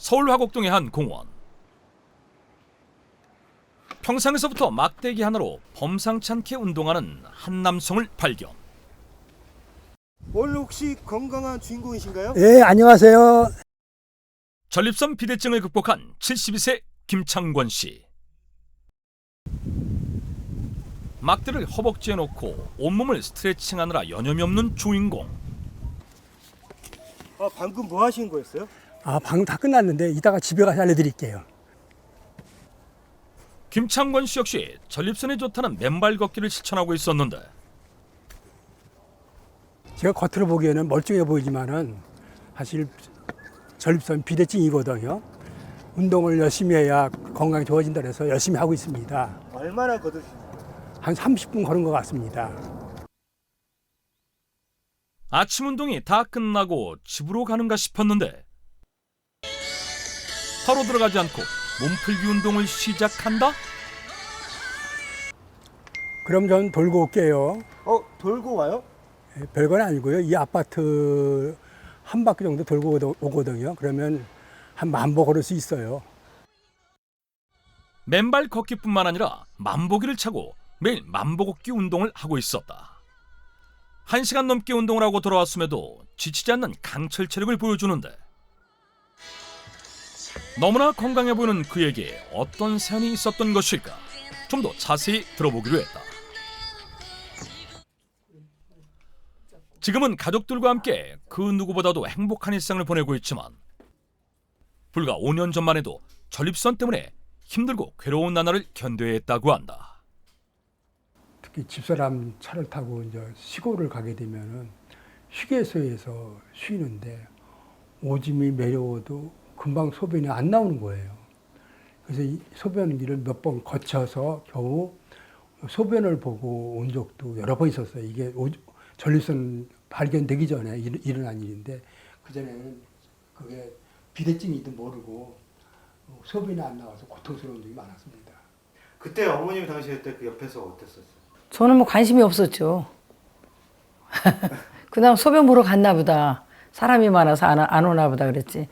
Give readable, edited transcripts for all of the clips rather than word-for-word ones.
서울 화곡동의 한 공원. 평상에서부터 막대기 하나로 범상치 않게 운동하는 한 남성을 발견. 오늘 혹시 건강한 주인공이신가요? 예, 안녕하세요. 전립선 비대증을 극복한 72세 김창권 씨. 막대를 허벅지에 놓고 온몸을 스트레칭하느라 여념이 없는 주인공. 방금 뭐 하신 거였어요? 방금 다 끝났는데 이따가 집에 가서 알려드릴게요. 김창권 씨 역시 전립선에 좋다는 맨발 걷기를 실천하고 있었는데 제가 겉으로 보기에는 멀쩡해 보이지만은 사실 전립선 비대증이거든요. 운동을 열심히 해야 건강이 좋아진다 그래서 열심히 하고 있습니다. 얼마나 걷으시나요? 한 30분 걸은 것 같습니다. 아침 운동이 다 끝나고 집으로 가는가 싶었는데 바로 들어가지 않고 몸풀기 운동을 시작한다? 그럼 전 돌고 올게요. 돌고 와요? 별건 아니고요. 이 아파트 한 바퀴 정도 돌고 오거든요. 그러면 한 10,000보 걸을 수 있어요. 맨발 걷기뿐만 아니라 만보기를 차고 매일 만보 걷기 운동을 하고 있었다. 1시간 넘게 운동을 하고 돌아왔음에도 지치지 않는 강철 체력을 보여주는데 너무나 건강해 보이는 그에게 어떤 사연이 있었던 것일까? 좀 더 자세히 들어보기로 했다. 지금은 가족들과 함께 그 누구보다도 행복한 일상을 보내고 있지만 불과 5년 전만 해도 전립선 때문에 힘들고 괴로운 나날을 견뎌야 했다고 한다. 특히 집사람 차를 타고 이제 시골을 가게 되면은 휴게소에서 쉬는데 오줌이 매려워도 금방 소변이 안 나오는 거예요. 그래서 이 소변기를 몇 번 거쳐서 겨우 소변을 보고 온 적도 여러 번 있었어요. 이게 전립선 발견되기 전에 일어난 일인데 그전에는 그게 비대증인지도 모르고 소변이 안 나와서 고통스러운 적이 많았습니다. 그때 어머님 당시 때 그 옆에서 어땠었어요? 저는 뭐 관심이 없었죠. 그냥 소변 보러 갔나 보다. 사람이 많아서 안 오나 보다 그랬지.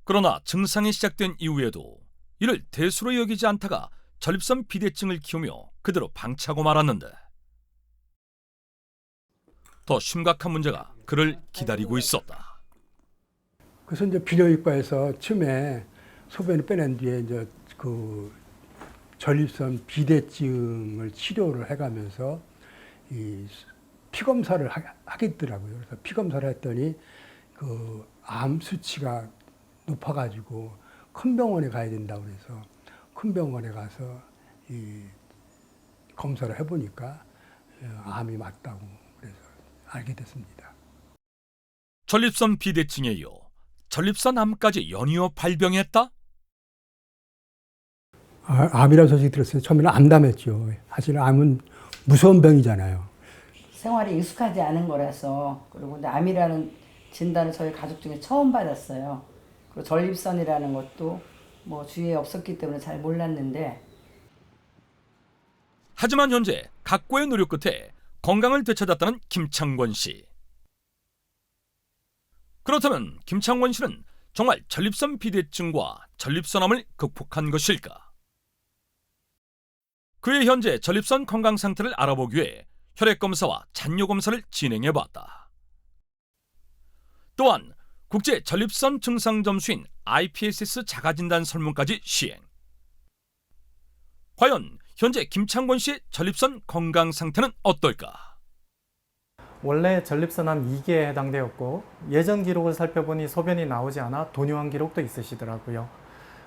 그러나 증상이 시작된 이후에도 이를 대수로 여기지 않다가 전립선 비대증을 키우며 그대로 방치하고 말았는데 더 심각한 문제가 그를 기다리고 있었다. 그래서 이제 비뇨기과에서 처음에 소변을 빼낸 뒤에 이제 그 전립선 비대증을 치료를 해가면서 이 피검사를 하겠더라고요. 그래서 피검사를 했더니 그 암 수치가 높아가지고 큰 병원에 가야 된다고 그래서 큰 병원에 가서 이 검사를 해보니까 암이 맞다고 그래서 알게 됐습니다. 전립선 비대증에 이어 전립선 암까지 연이어 발병했다? 암이라는 소식 들었어요. 처음에는 암담했죠. 사실 암은 무서운 병이잖아요. 생활에 익숙하지 않은 거라서. 그리고 근데 암이라는 진단을 저희 가족 중에 처음 받았어요. 그리고 전립선이라는 것도 뭐 주위에 없었기 때문에 잘 몰랐는데 하지만 현재 각고의 노력 끝에 건강을 되찾았다는 김창권 씨. 그렇다면 김창권 씨는 정말 전립선 비대증과 전립선암을 극복한 것일까? 그의 현재 전립선 건강 상태를 알아보기 위해 혈액검사와 잔뇨검사를 진행해봤다. 또한 국제 전립선 증상 점수인 IPSS 자가진단 설문까지 시행. 과연 현재 김창권 씨의 전립선 건강 상태는 어떨까? 원래 전립선암 2기에 해당되었고 예전 기록을 살펴보니 소변이 나오지 않아 도뇨한 기록도 있으시더라고요.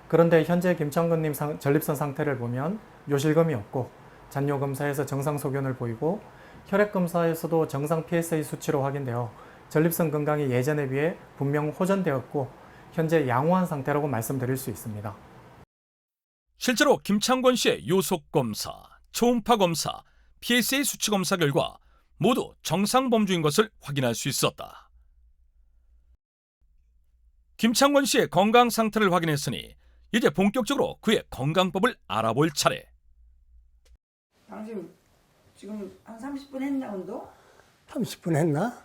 그런데 현재 김창권님 전립선 상태를 보면 요실금이 없고 잔뇨검사에서 정상 소견을 보이고 혈액검사에서도 정상 PSA 수치로 확인되어 전립선 건강이 예전에 비해 분명 호전되었고 현재 양호한 상태라고 말씀드릴 수 있습니다. 실제로 김창권 씨의 요속검사, 초음파 검사, PSA 수치 검사 결과 모두 정상 범주인 것을 확인할 수 있었다. 김창권 씨의 건강 상태를 확인했으니 이제 본격적으로 그의 건강법을 알아볼 차례. 당신 지금 한 30분 했나 운동? 30분 했나?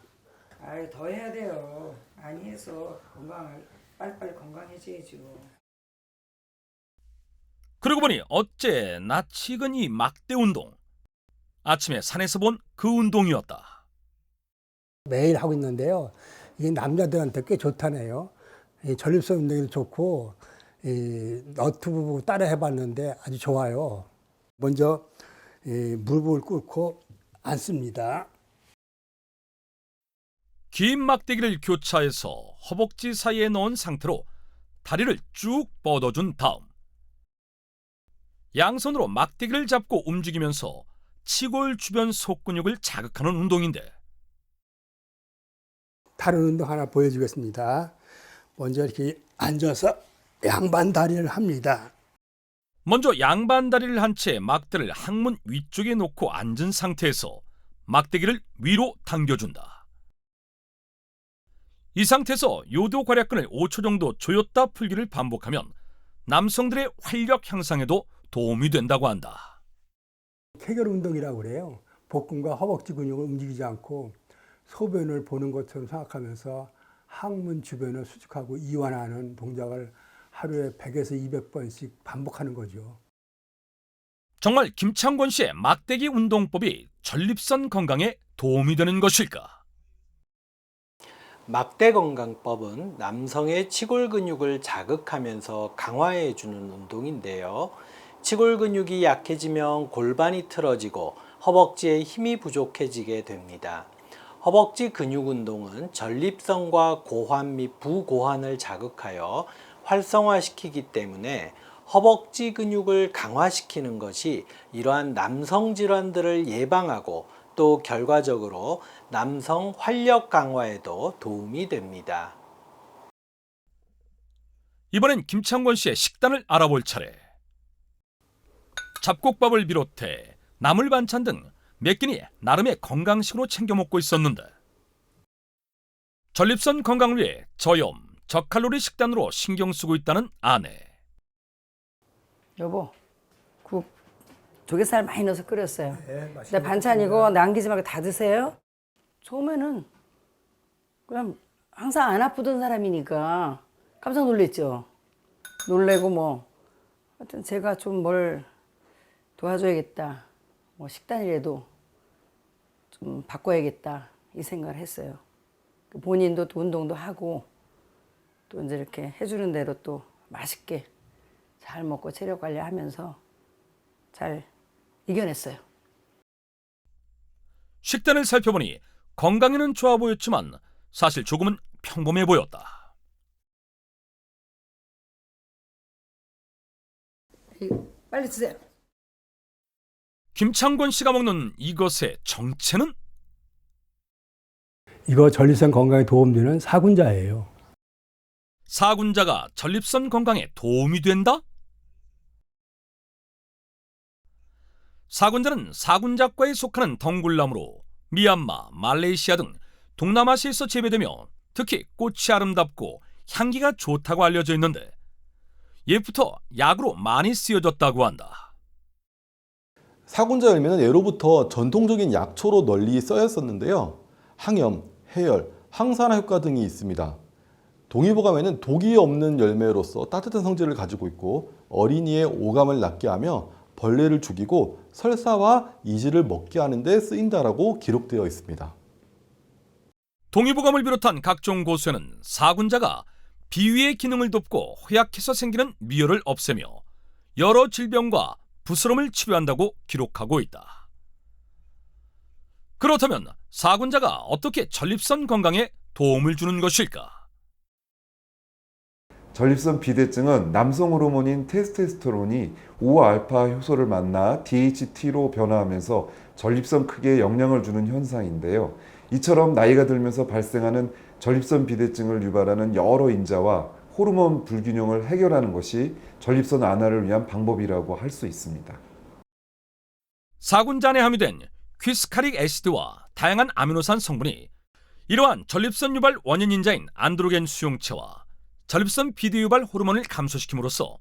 아유 더 해야 돼요. 많이 해서 건강을 빨리빨리 건강해져야죠. 그러고 보니 어째 낯익은 이 막대 운동. 아침에 산에서 본 그 운동이었다. 매일 하고 있는데요. 이게 남자들한테 꽤 좋다네요. 이 전립선 운동에도 좋고, 이 너튜브 보고 따라 해봤는데 아주 좋아요. 먼저 무릎을 꿇고 앉습니다. 긴 막대기를 교차해서 허벅지 사이에 넣은 상태로 다리를 쭉 뻗어준 다음 양손으로 막대기를 잡고 움직이면서 치골 주변 속근육을 자극하는 운동인데, 다른 운동 하나 보여주겠습니다. 먼저 이렇게 앉아서 양반 다리를 합니다. 먼저 양반 다리를 한 채 막대를 항문 위쪽에 놓고 앉은 상태에서 막대기를 위로 당겨준다. 이 상태에서 요도괄약근을 5초 정도 조였다 풀기를 반복하면 남성들의 활력 향상에도 도움이 된다고 한다. 케겔 운동이라고 그래요. 복근과 허벅지 근육을 움직이지 않고 소변을 보는 것처럼 생각하면서 항문 주변을 수축하고 이완하는 동작을 하루에 100에서 200번씩 반복하는 거죠. 정말 김창권 씨의 막대기 운동법이 전립선 건강에 도움이 되는 것일까? 막대 건강법은 남성의 치골 근육을 자극하면서 강화해 주는 운동인데요. 치골 근육이 약해지면 골반이 틀어지고 허벅지에 힘이 부족해지게 됩니다. 허벅지 근육 운동은 전립선과 고환 및 부고환을 자극하여 활성화시키기 때문에 허벅지 근육을 강화시키는 것이 이러한 남성 질환들을 예방하고 또 결과적으로 남성 활력 강화에도 도움이 됩니다. 이번엔 김창권 씨의 식단을 알아볼 차례. 잡곡밥을 비롯해 나물 반찬 등 몇 끼니 나름의 건강식으로 챙겨 먹고 있었는데, 전립선 건강을 위해 저염, 저칼로리 식단으로 신경 쓰고 있다는 아내. 여보, 국 조개살 많이 넣어서 끓였어요. 네, 근데 반찬 이거 남기지 말고 다 드세요. 처음에는 그냥 항상 안 아프던 사람이니까 깜짝 놀랐죠. 놀래고 뭐 하여튼 제가 좀 뭘 도와줘야겠다. 뭐 식단이라도 좀 바꿔야겠다 이 생각을 했어요. 본인도 또 운동도 하고 또 이제 이렇게 해주는 대로 또 맛있게 잘 먹고 체력 관리하면서 잘 이겨냈어요. 식단을 살펴보니 건강에는 좋아 보였지만 사실 조금은 평범해 보였다. 빨리 드세요. 김창권 씨가 먹는 이것의 정체는? 이거 전립선 건강에 도움되는 사군자예요. 사군자가 전립선 건강에 도움이 된다? 사군자는 사군자과에 속하는 덩굴나무로 미얀마, 말레이시아 등 동남아시아에서 재배되며 특히 꽃이 아름답고 향기가 좋다고 알려져 있는데, 옛부터 약으로 많이 쓰여졌다고 한다. 사군자 열매는 예로부터 전통적인 약초로 널리 쓰였었는데요. 항염, 해열, 항산화 효과 등이 있습니다. 동의보감에는 독이 없는 열매로서 따뜻한 성질을 가지고 있고 어린이의 오감을 낫게 하며 벌레를 죽이고 설사와 이질을 먹게 하는 데 쓰인다라고 기록되어 있습니다. 동의보감을 비롯한 각종 고수에는 사군자가 비위의 기능을 돕고 허약해서 생기는 미열을 없애며 여러 질병과 부스럼을 치료한다고 기록하고 있다. 그렇다면 사군자가 어떻게 전립선 건강에 도움을 주는 것일까? 전립선 비대증은 남성 호르몬인 테스토스테론이 5알파 효소를 만나 DHT로 변화하면서 전립선 크기에 영향을 주는 현상인데요. 이처럼 나이가 들면서 발생하는 전립선 비대증을 유발하는 여러 인자와 호르몬 불균형을 해결하는 것이 전립선 완화를 위한 방법이라고 할 수 있습니다. 사군자 안에 함유된 퀴스카릭 애시드와 다양한 아미노산 성분이 이러한 전립선 유발 원인 인자인 안드로겐 수용체와 전립선 비대 유발 호르몬을 감소시킴으로써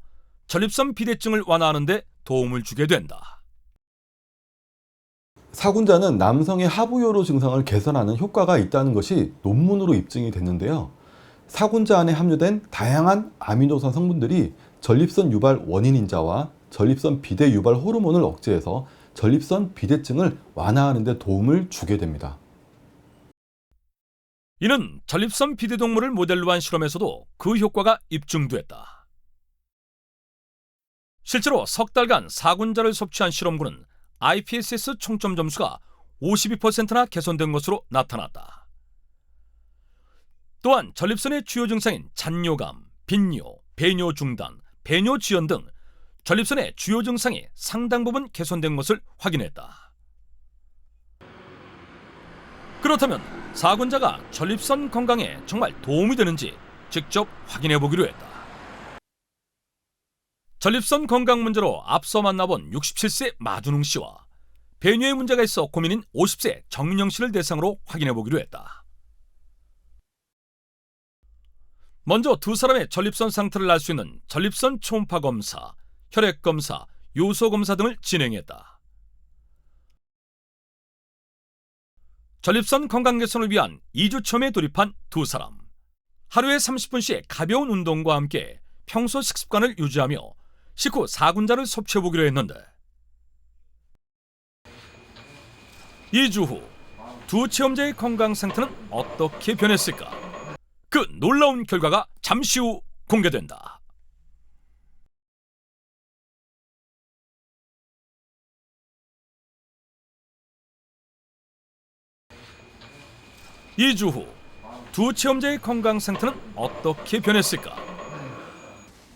전립선 비대증을 완화하는 데 도움을 주게 된다. 사군자는 남성의 하부요로 증상을 개선하는 효과가 있다는 것이 논문으로 입증이 됐는데요. 사군자 안에 함유된 다양한 아미노산 성분들이 전립선 유발 원인인자와 전립선 비대 유발 호르몬을 억제해서 전립선 비대증을 완화하는 데 도움을 주게 됩니다. 이는 전립선 비대동물을 모델로 한 실험에서도 그 효과가 입증됐다. 실제로 석 달간 사군자를 섭취한 실험군은 IPSS 총점 점수가 52%나 개선된 것으로 나타났다. 또한 전립선의 주요 증상인 잔뇨감, 빈뇨, 배뇨 중단, 배뇨 지연 등 전립선의 주요 증상이 상당 부분 개선된 것을 확인했다. 그렇다면 사군자가 전립선 건강에 정말 도움이 되는지 직접 확인해 보기로 했다. 전립선 건강 문제로 앞서 만나본 67세 마준웅 씨와 배뇨에 문제가 있어 고민인 50세 정윤영 씨를 대상으로 확인해 보기로 했다. 먼저 두 사람의 전립선 상태를 알 수 있는 전립선 초음파 검사, 혈액 검사, 요소 검사 등을 진행했다. 전립선 건강 개선을 위한 2주 처음에 돌입한 두 사람. 하루에 30분씩 가벼운 운동과 함께 평소 식습관을 유지하며 식후 사군자를 섭취해보기로 했는데 2주 후 두 체험자의 건강 상태는 어떻게 변했을까? 그 놀라운 결과가 잠시 후 공개된다. (2주) 후 두 체험자의 건강 상태는 어떻게 변했을까?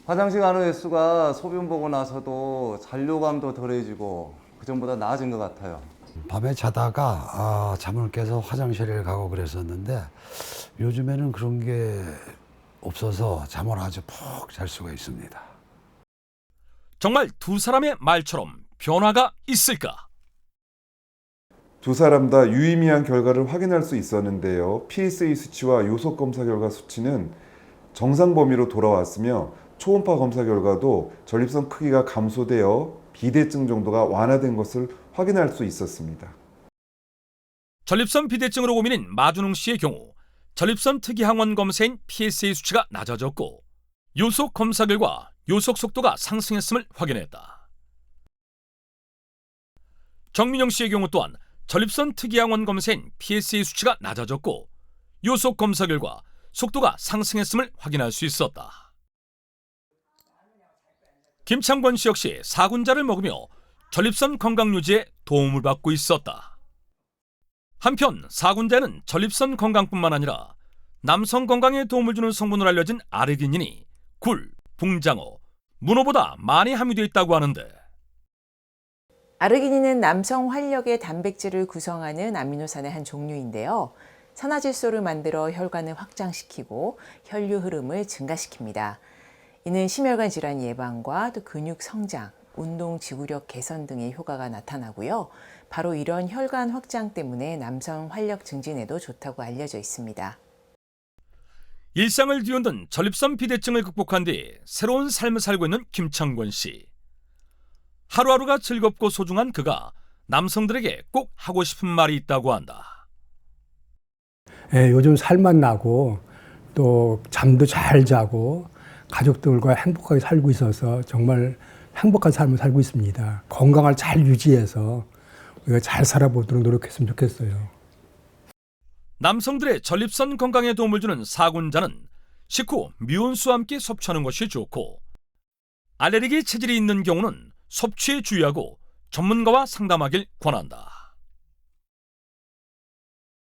화장실 가는 횟수가 소변 보고 나서도 잔뇨감도 덜해지고 그전보다 나아진 것 같아요. 밤에 자다가 잠을 깨서 화장실에 가고 그랬었는데 요즘에는 그런 게 없어서 잠을 아주 푹 잘 수가 있습니다. 정말 두 사람의 말처럼 변화가 있을까? 두 사람 다 유의미한 결과를 확인할 수 있었는데요. PSA 수치와 요소 검사 결과 수치는 정상 범위로 돌아왔으며 초음파 검사 결과도 전립선 크기가 감소되어 비대증 정도가 완화된 것을 확인할 수 있었습니다. 전립선 비대증으로 고민인 마준웅 씨의 경우 전립선 특이항원 검사인 PSA 수치가 낮아졌고 요속 검사 결과 요속 속도가 상승했음을 확인했다. 정민영 씨의 경우 또한 전립선 특이항원 검사인 PSA 수치가 낮아졌고 요속 검사 결과 속도가 상승했음을 확인할 수 있었다. 김창권 씨 역시 사군자를 먹으며 전립선 건강 유지에 도움을 받고 있었다. 한편 사군자에는 전립선 건강뿐만 아니라 남성 건강에 도움을 주는 성분으로 알려진 아르기닌이 굴, 붕장어, 문어보다 많이 함유되어 있다고 하는데 아르기닌은 남성 활력의 단백질을 구성하는 아미노산의 한 종류인데요. 산화질소를 만들어 혈관을 확장시키고 혈류 흐름을 증가시킵니다. 이는 심혈관 질환 예방과 또 근육 성장, 운동 지구력 개선 등의 효과가 나타나고요. 바로 이런 혈관 확장 때문에 남성 활력 증진에도 좋다고 알려져 있습니다. 일상을 뒤흔든 전립선 비대증을 극복한 뒤 새로운 삶을 살고 있는 김창권 씨. 하루하루가 즐겁고 소중한 그가 남성들에게 꼭 하고 싶은 말이 있다고 한다. 요즘 살만 나고 또 잠도 잘 자고 가족들과 행복하게 살고 있어서 정말 행복한 삶을 살고 있습니다. 건강을 잘 유지해서 우리가 잘 살아보도록 노력했으면 좋겠어요. 남성들의 전립선 건강에 도움을 주는 사군자는 식후 미온수와 함께 섭취하는 것이 좋고 알레르기 체질이 있는 경우는 섭취에 주의하고 전문가와 상담하길 권한다.